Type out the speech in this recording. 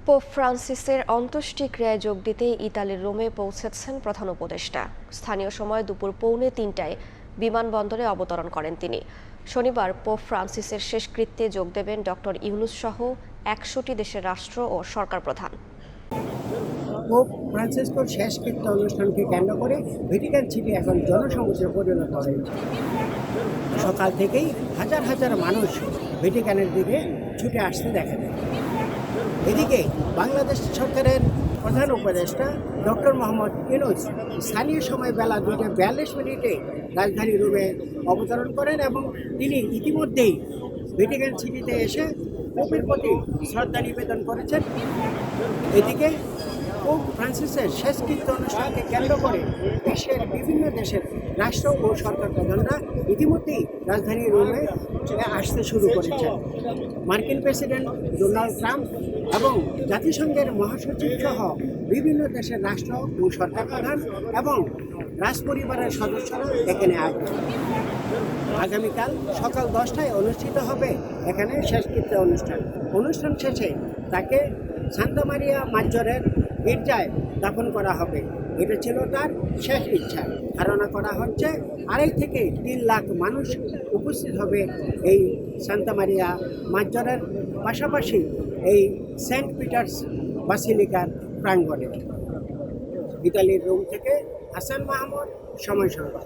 Pope ফ্রান্সিসের অন্ত্যেষ্টিক্রিয়ায় যোগ দিতে ইতালির রোমে পৌঁছেছেন প্রধান উপদেষ্টা। স্থানীয় সময় দুপুর 2:45টায় বিমানবন্দরে অবতরণ করেন তিনি। শনিবার পোপ ফ্রান্সিসের শেষকৃত্যে যোগ দেবেন ডক্টর ইউনূস সহ 100টি দেশের রাষ্ট্র ও সরকার প্রধান। পোপ ফ্রান্সিসকোর শেষকৃত্য অনুষ্ঠানকে কেন্দ্র করে ভ্যাটিকান সিটি এখন জনসমুদ্রে পরিণত হয়েছে। সকাল থেকেই হাজার হাজার মানুষ ভ্যাটিকানের দিকে ছুটে আসতে দেখা যায়। এদিকে বাংলাদেশ সরকারের প্রধান উপদেষ্টা ডক্টর মোহাম্মদ ইউনূস স্থানীয় সময় বেলা 2:42 রাজধানী রোমে অবতরণ করেন এবং তিনি ইতিমধ্যেই ভ্যাটিকান সিটিতে এসে পোপের প্রতি শ্রদ্ধা নিবেদন করেছেন। এদিকে পোপ ফ্রান্সিসের শেষকৃত্য অনুষ্ঠানকে কেন্দ্র করে বিশ্বের বিভিন্ন দেশের রাষ্ট্র ও সরকার প্রধানরা ইতিমধ্যেই রাজধানী রোমে আসতে শুরু করেছেন। মার্কিন প্রেসিডেন্ট ডোনাল্ড ট্রাম্প এবং জাতিসংঘের মহাসচিব সহ বিভিন্ন দেশের রাষ্ট্র ও সরকার প্রধান এবং রাজপরিবারের সদস্যরা এখানে আসবেন। আগামীকাল সকাল 10টায় অনুষ্ঠিত হবে এখানে শেষকৃত্য অনুষ্ঠান শেষে তাকে সান্তা মারিয়া মাজ্জরের গির্জায় দাফন করা হবে। এটা ছিল তার শেষ ইচ্ছা। ধারণা করা হচ্ছে 2.5 থেকে 3 লাখ মানুষ উপস্থিত হবে এই সান্তা মারিয়া মাজ্জরের পাশাপাশি এই সেন্ট পিটার্স বাসিলিকার প্রাঙ্গণে। ইতালির রোম থেকে হাসান মাহমুদ, সময় সংবাদ।